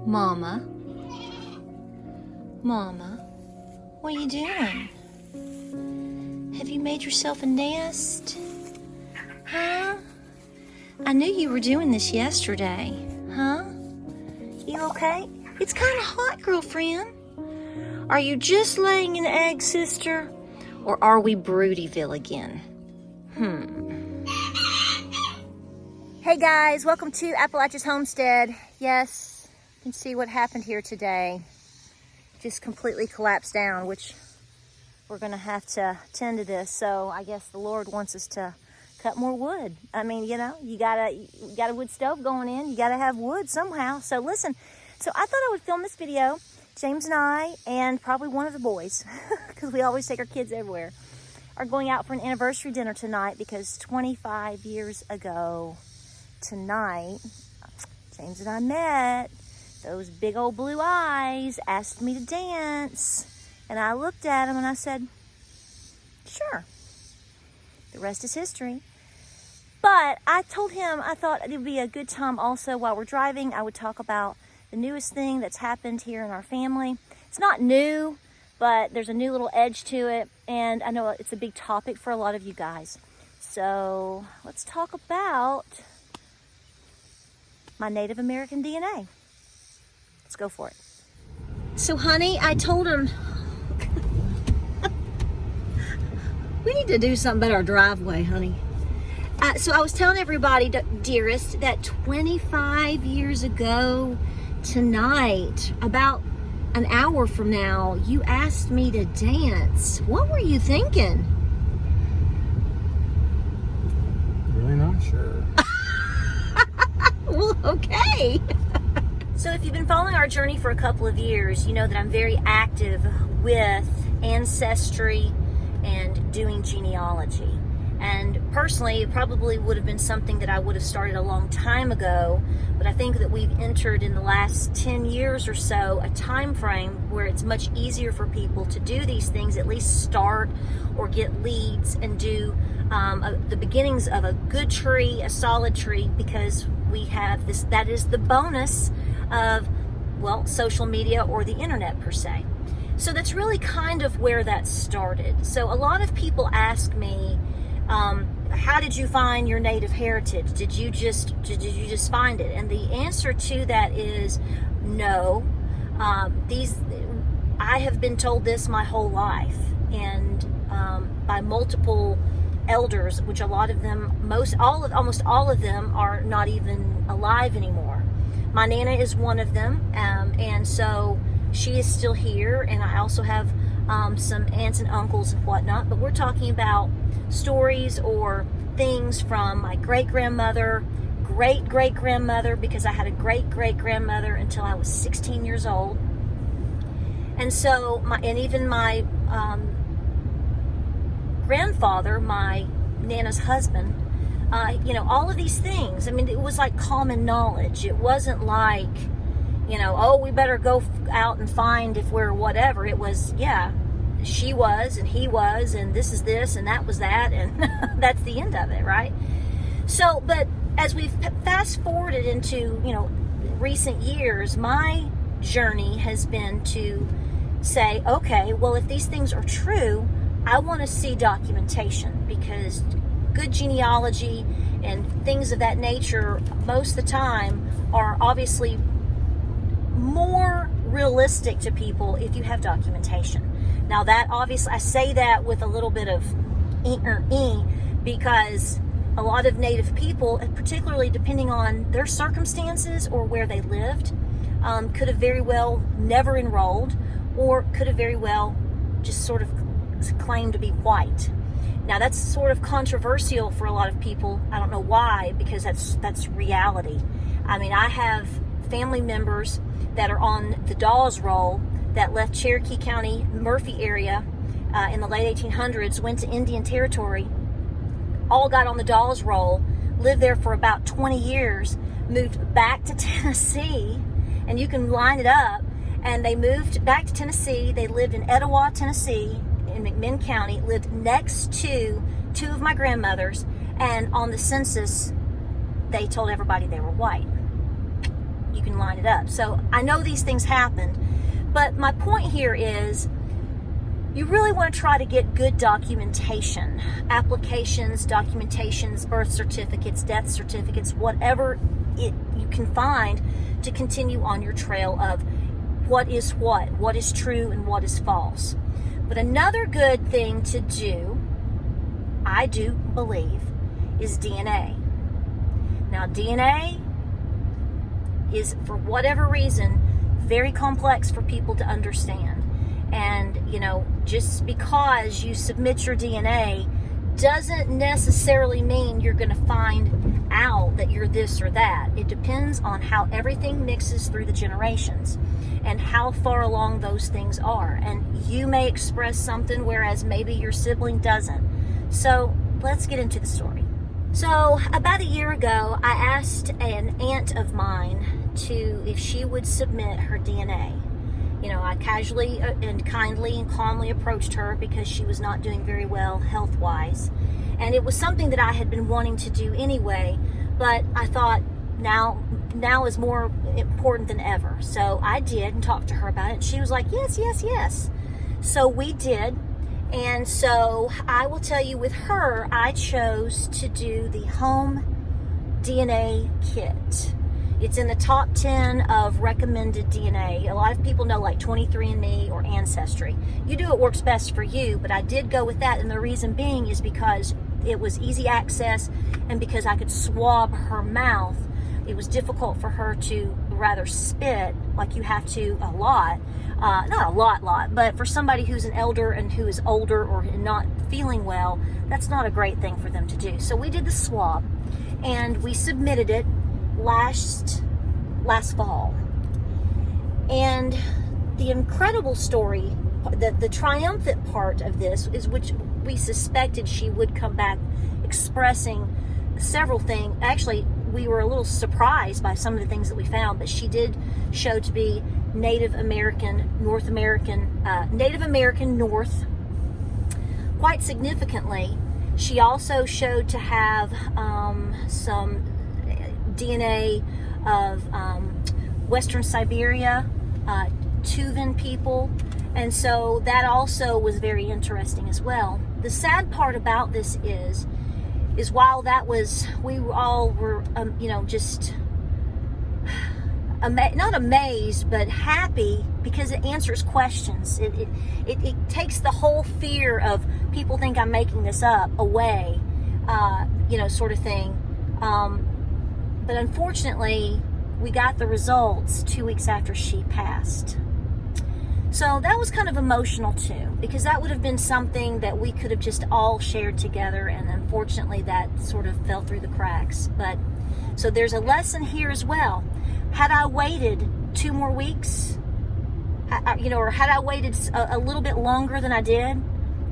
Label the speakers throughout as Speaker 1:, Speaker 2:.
Speaker 1: Mama? Mama, what are you doing? Have you made yourself a nest? Huh? I knew you were doing this yesterday. Huh? You okay? It's kind of hot, girlfriend. Are you just laying an egg, sister? Or are we Broodiville again? Hey guys, welcome to Appalachia's Homestead. Yes, you can see what happened here today. Just completely collapsed down, which we're gonna have to tend to this. So I guess the Lord wants us to cut more wood. I mean, you know, you got a wood stove going in, you gotta have wood somehow. So listen, so I thought I would film this video. James and I, and probably one of the boys, because we always take our kids everywhere, are going out for an anniversary dinner tonight because 25 years ago tonight, James and I met. Those big old blue eyes asked me to dance, and I looked at him and I said, sure. The rest is history. But I told him I thought it would be a good time also while we're driving. I would talk about the newest thing that's happened here in our family. It's not new, but there's a new little edge to it, and I know it's a big topic for a lot of you guys. So let's talk about my Native American DNA. Let's go for it. So honey, I told him we need to do something about our driveway, honey. So I was telling everybody, dearest, that 25 years ago tonight, about an hour from now, you asked me to dance. What were you thinking?
Speaker 2: Really not sure.
Speaker 1: Well, okay. So if you've been following our journey for a couple of years, you know that I'm very active with ancestry and doing genealogy. And personally, it probably would have been something that I would have started a long time ago, but I think that we've entered in the last 10 years or so a time frame where it's much easier for people to do these things, at least start or get leads and do the beginnings of a good tree, a solid tree, because we have this, that is the bonus of, well, social media or the internet per se. So that's really kind of where that started. So a lot of people ask me, how did you find your native heritage? Did you just find it? And the answer to that is no. I have been told this my whole life, and by multiple elders, which a lot of them, almost all of them are not even alive anymore. My Nana is one of them, and so she is still here, and I also have some aunts and uncles and whatnot, but we're talking about stories or things from my great-grandmother, great-great-grandmother, because I had a great-great-grandmother until I was 16 years old. And so, even my grandfather, my Nana's husband, you know, all of these things, I mean, it was like common knowledge. It wasn't like, you know, oh, we better go out and find if we're whatever. It was, yeah, she was and he was, and this is this and that was that, and that's the end of it, right? So, but as we've fast forwarded into, you know, recent years, my journey has been to say, okay, well, if these things are true, I want to see documentation, because good genealogy and things of that nature most of the time are obviously more realistic to people if you have documentation. Now that obviously, I say that with a little bit of because a lot of Native people, particularly depending on their circumstances or where they lived, could have very well never enrolled, or could have very well just sort of claimed to be white. Now that's sort of controversial for a lot of people. I don't know why, because that's reality. I mean, I have family members that are on the Dawes roll that left Cherokee County, Murphy area in the late 1800s, went to Indian Territory, all got on the Dawes roll, lived there for about 20 years, moved back to Tennessee, and you can line it up, and they moved back to Tennessee. They lived in Etowah, Tennessee, in McMinn County, lived next to two of my grandmothers, and on the census, they told everybody they were white. you can line it up. So I know these things happened, but my point here is you really want to try to get good documentation, applications, documentations, birth certificates, death certificates, whatever you can find to continue on your trail of what is true and what is false. But another good thing to do, I do believe, is DNA. Now, DNA is, for whatever reason, very complex for people to understand. And, just because you submit your DNA doesn't necessarily mean you're going to find out that you're this or that. It depends on how everything mixes through the generations and how far along those things are. And you may express something whereas maybe your sibling doesn't. So let's get into the story. So about a year ago, I asked an aunt of mine if she would submit her DNA. I casually and kindly and calmly approached her because she was not doing very well health-wise. And it was something that I had been wanting to do anyway, but I thought now is more important than ever. So I did and talked to her about it. And she was like, yes, yes, yes. So we did. And so I will tell you, with her, I chose to do the home DNA kit. It's in the top 10 of recommended DNA. A lot of people know, like 23andMe or Ancestry. You do what works best for you, but I did go with that, and the reason being is because it was easy access and because I could swab her mouth. It was difficult for her to rather spit like you have to a lot. Not a lot, but for somebody who's an elder and who is older or not feeling well, that's not a great thing for them to do. So we did the swab, and we submitted it last fall. And the incredible story, the triumphant part of this is, which we suspected she would come back expressing several things. Actually, we were a little surprised by some of the things that we found, but she did show to be Native American North. Quite significantly, she also showed to have some DNA of Western Siberia, Tuvan people, and so that also was very interesting as well. The sad part about this is while we all were just not amazed but happy, because it answers questions. It takes the whole fear of people think I'm making this up away, sort of thing. But unfortunately, we got the results 2 weeks after she passed. So that was kind of emotional too, because that would have been something that we could have just all shared together, and unfortunately that sort of fell through the cracks. But so there's a lesson here as well. Had I waited 2 more weeks, or had I waited a little bit longer than I did,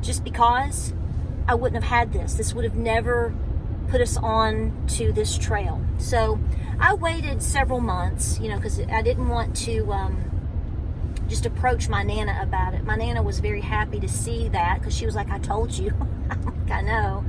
Speaker 1: just because, I wouldn't have had this. This would have never put us on to this trail. So I waited several months, because I didn't want to just approach my Nana about it. My Nana was very happy to see that, because she was like, I told you. I'm like, I know.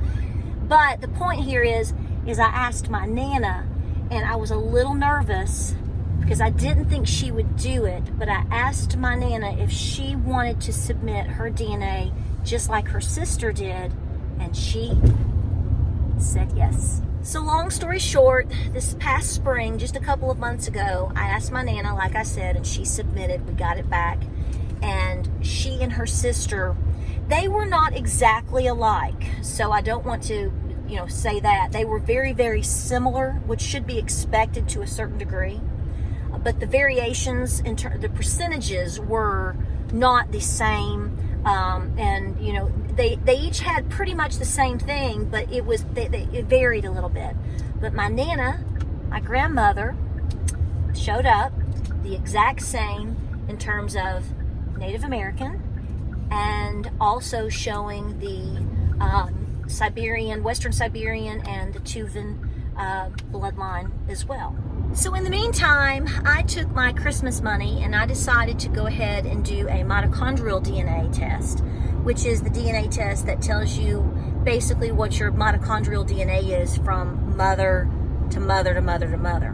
Speaker 1: But the point here is I asked my Nana, and I was a little nervous because I didn't think she would do it, but I asked my Nana if she wanted to submit her DNA just like her sister did, and she said yes. So long story short, this past spring, just a couple of months ago, I asked my Nana, like I said, and she submitted. We got it back. And she and her sister, they were not exactly alike. So I don't want to, say that. They were very, very similar, which should be expected to a certain degree. But the variations, the percentages were not the same. And they each had pretty much the same thing, but it varied a little bit. But my Nana, my grandmother, showed up the exact same in terms of Native American, and also showing the Western Siberian and the Tuvan bloodline as well. So in the meantime, I took my Christmas money and I decided to go ahead and do a mitochondrial DNA test, which is the DNA test that tells you basically what your mitochondrial DNA is from mother to mother to mother to mother.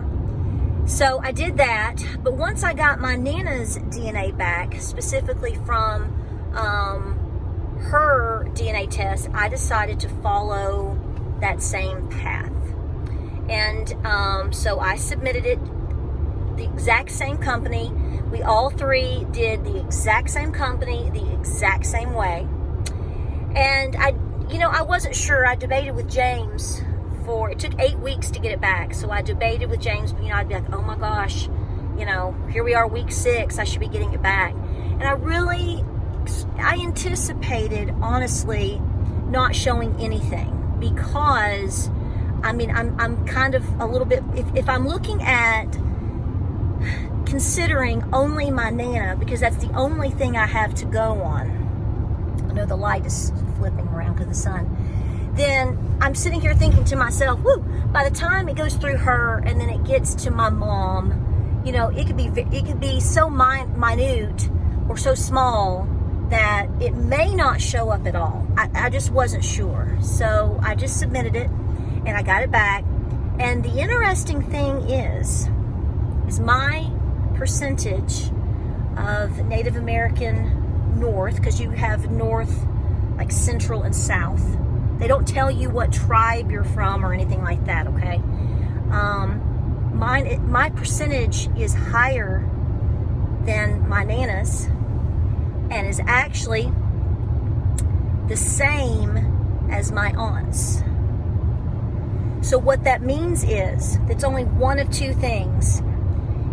Speaker 1: So I did that, but once I got my Nana's DNA back, specifically from her DNA test, I decided to follow that same path. And so I submitted it, the exact same company. We all three did the exact same company, the exact same way. And I wasn't sure. I debated with James it took 8 weeks to get it back. So I debated with James, I'd be like, oh my gosh, here we are, week 6, I should be getting it back. And I anticipated, honestly, not showing anything, because I'm kind of a little bit, if I'm looking at considering only my Nana, because that's the only thing I have to go on. I know the light is flipping around because of the sun. Then I'm sitting here thinking to myself, by the time it goes through her and then it gets to my mom, it could be so minute or so small that it may not show up at all. I just wasn't sure. So I just submitted it and I got it back. And the interesting thing is my percentage of Native American North, because you have North, like Central and South. They don't tell you what tribe you're from or anything like that, okay? My percentage is higher than my Nana's, and is actually the same as my aunt's. So what that means is, it's only one of two things.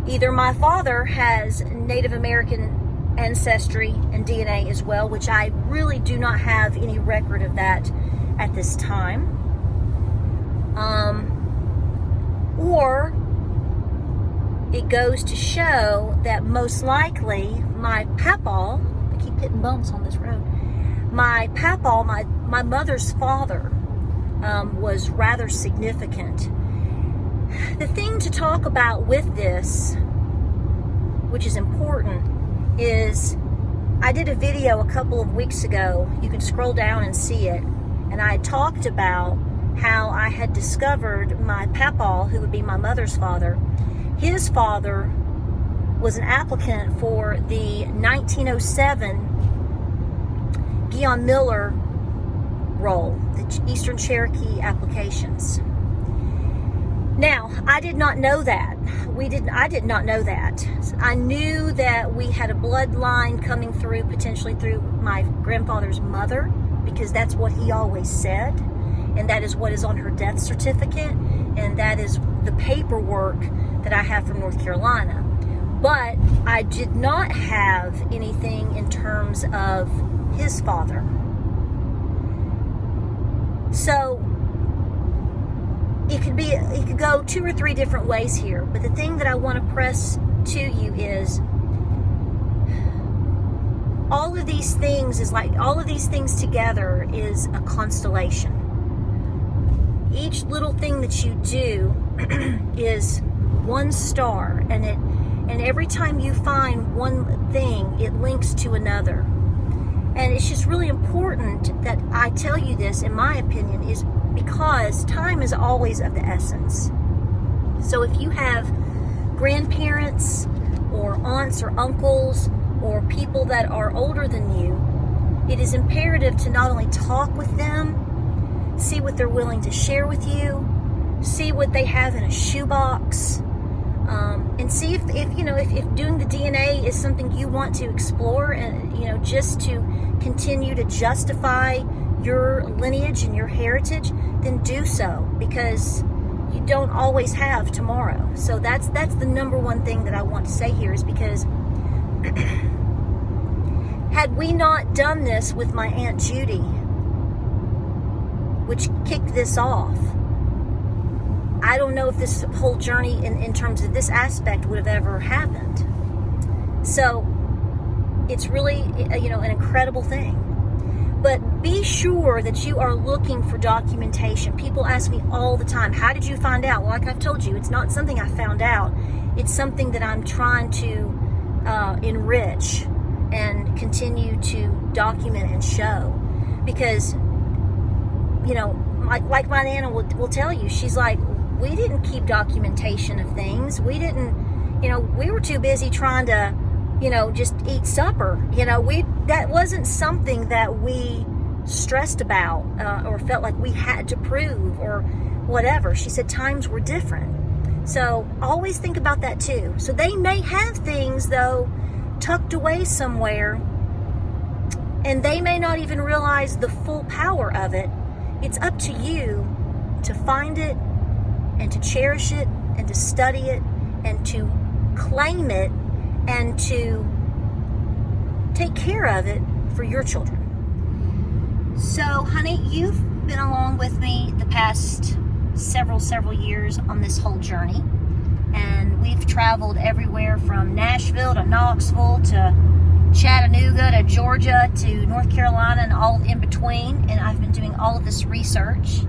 Speaker 1: Either my father has Native American ancestry and DNA as well, which I really do not have any record of that at this time, or it goes to show that most likely my papaw, I keep hitting bumps on this road, my papaw, my mother's father, was rather significant. The thing to talk about with this, which is important, is I did a video a couple of weeks ago. You can scroll down and see it. And I talked about how I had discovered my papaw, who would be my mother's father. His father was an applicant for the 1907 Guion Miller role, the Eastern Cherokee applications. Now, I did not know that. I did not know that. I knew that we had a bloodline coming through, potentially through my grandfather's mother, because that's what he always said, and that is what is on her death certificate, and that is the paperwork that I have from North Carolina. But I did not have anything in terms of his father. So it could go 2 or 3 different ways here, but the thing that I want to press to you is all of these things together is a constellation. Each little thing that you do is one star, and every time you find one thing, it links to another. And it's just really important that I tell you this, in my opinion, is because time is always of the essence. So if you have grandparents or aunts or uncles or people that are older than you, it is imperative to not only talk with them, see what they're willing to share with you, see what they have in a shoebox, and see if doing the DNA is something you want to explore, and just to continue to justify your lineage and your heritage, then do so, because you don't always have tomorrow. So that's the number one thing that I want to say here, is because had we not done this with my Aunt Judy, which kicked this off, I don't know if this whole journey in terms of this aspect would have ever happened. So it's really, an incredible thing. But be sure that you are looking for documentation. People ask me all the time, how did you find out? Well, like I've told you, it's not something I found out. It's something that I'm trying to enrich and continue to document and show. Because, like my Nana will tell you, she's like, we didn't keep documentation of things. We didn't, we were too busy trying to, just eat supper. That wasn't something that we stressed about or felt like we had to prove or whatever. She said times were different. So always think about that too. So they may have things, though, tucked away somewhere, and they may not even realize the full power of it. It's up to you to find it and to cherish it and to study it and to claim it and to take care of it for your children. So, honey, you've been along with me the past several years on this whole journey, and we've traveled everywhere from Nashville to Knoxville to Chattanooga to Georgia to North Carolina and all in between, and I've been doing all of this research.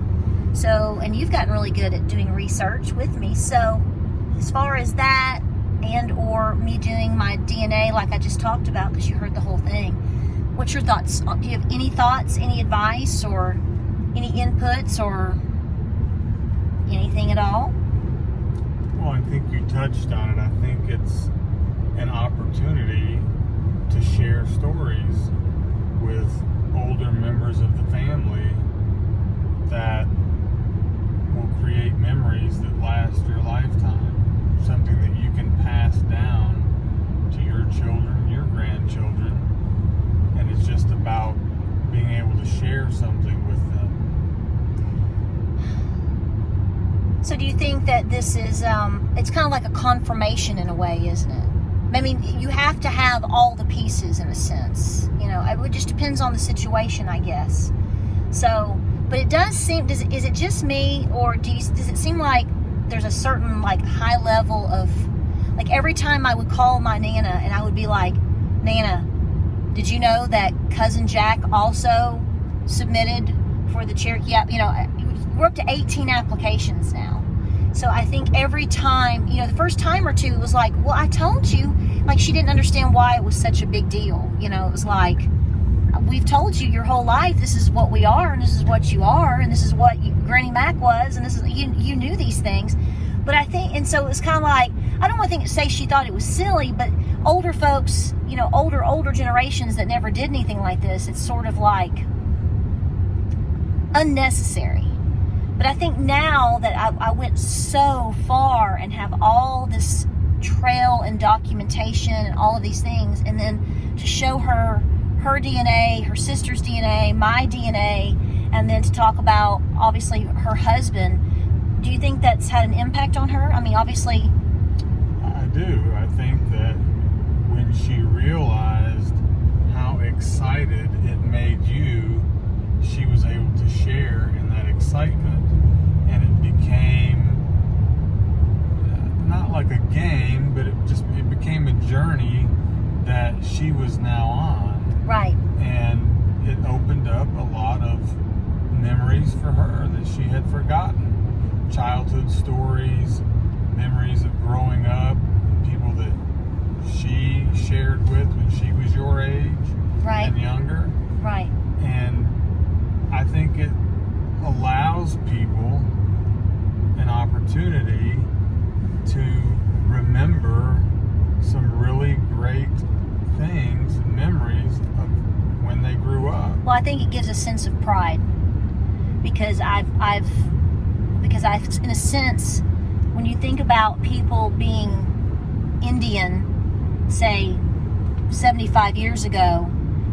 Speaker 1: So, and you've gotten really good at doing research with me. So as far as that and or me doing my DNA like I just talked about, because you heard the whole thing, what's your thoughts? Do you have any thoughts, any advice, or any inputs, or anything at all?
Speaker 2: Well, I think you touched on it. I think it's an opportunity to share stories with older members of the family that will create memories that last your lifetime. Something that you can pass down to your children, your grandchildren, and it's just about being able to share something with them.
Speaker 1: So do you think that this is, it's kind of like a confirmation in a way, isn't it? I mean, you have to have all the pieces in a sense. It just depends on the situation, I guess. So, but it does seem, is it just me, or does it seem like there's a certain high level of, every time I would call my Nana and I would be like, Nana, did you know that Cousin Jack also submitted for the Cherokee app? We're up to 18 applications now. So I think every time, the first time or two, it was like, well, I told you. She didn't understand why it was such a big deal. It was like, we've told you your whole life, this is what we are, and this is what you are, and this is what Granny Mac was, and this is, you knew these things. But I think, and so it was kind of like, I don't want to say she thought it was silly, but older folks, older generations that never did anything like this, it's sort of like unnecessary. But I think now that I went so far and have all this trail and documentation and all of these things, and then to show her DNA, her sister's DNA, my DNA, and then to talk about, obviously, her husband, do you think that's had an impact on her? I mean, obviously...
Speaker 2: I do. I think that when she realized how excited it made you, she was able to share in that excitement, and it became not like a game, but it became a journey that she was now on.
Speaker 1: Right.
Speaker 2: And it opened up a lot of memories for her that she had forgotten. Childhood stories, memories of growing up, people that she shared with when she was your age,
Speaker 1: right,
Speaker 2: and younger.
Speaker 1: Right.
Speaker 2: And I think it allows people an opportunity to remember some really great things and memories of when they grew up.
Speaker 1: Well, I think it gives a sense of pride because I've in a sense, when you think about people being Indian, say 75 years ago,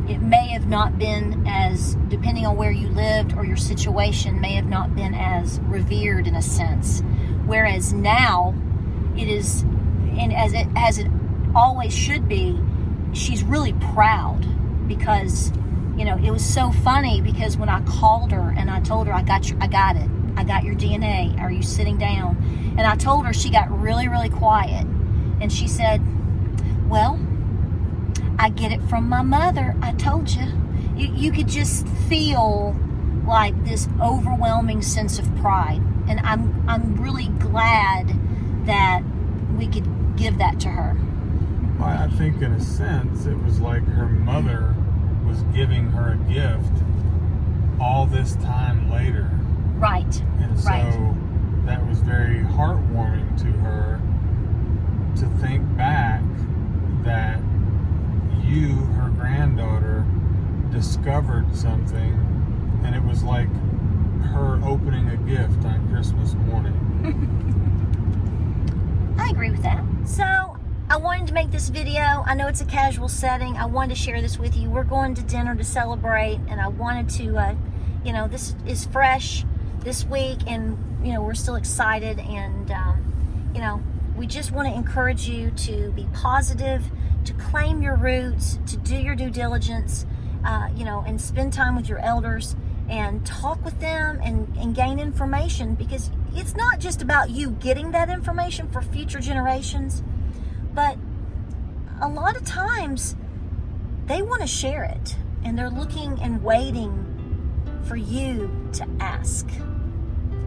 Speaker 1: it may have not been as, depending on where you lived or your situation, may have not been as revered in a sense. Whereas now, it is, and as it always should be, she's really proud because, it was so funny because when I called her and I told her, I got it. I got your DNA. Are you sitting down? And I told her, she got really, really quiet. And she said, well, I get it from my mother. I told you. You could just feel like this overwhelming sense of pride. And I'm really glad that we could give that to her.
Speaker 2: Well, I think in a sense, it was like her mother was giving her a gift all this time later.
Speaker 1: Right.
Speaker 2: And so that was very heartwarming to her to think back that you, her granddaughter, discovered something, and it was like her opening a gift on Christmas morning.
Speaker 1: I agree with that. So I wanted to make this video. I know it's a casual setting. I wanted to share this with you. We're going to dinner to celebrate, and I wanted to, this is fresh this week, and, we're still excited, and, we just want to encourage you to be positive, to claim your roots, to do your due diligence, and spend time with your elders and talk with them and gain information, because it's not just about you getting that information for future generations, but a lot of times they want to share it, and they're looking and waiting for you to ask.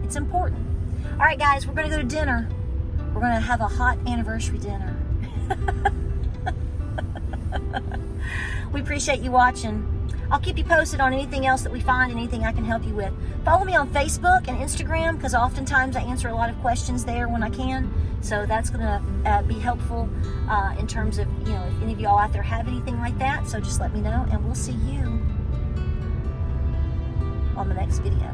Speaker 1: It's important. All right, guys, we're going to go to dinner. We're going to have a hot anniversary dinner. We appreciate you watching. I'll keep you posted on anything else that we find, anything I can help you with. Follow me on Facebook and Instagram, because oftentimes I answer a lot of questions there when I can. So that's going to be helpful in terms of, if any of y'all out there have anything like that. So just let me know, and we'll see you on the next video.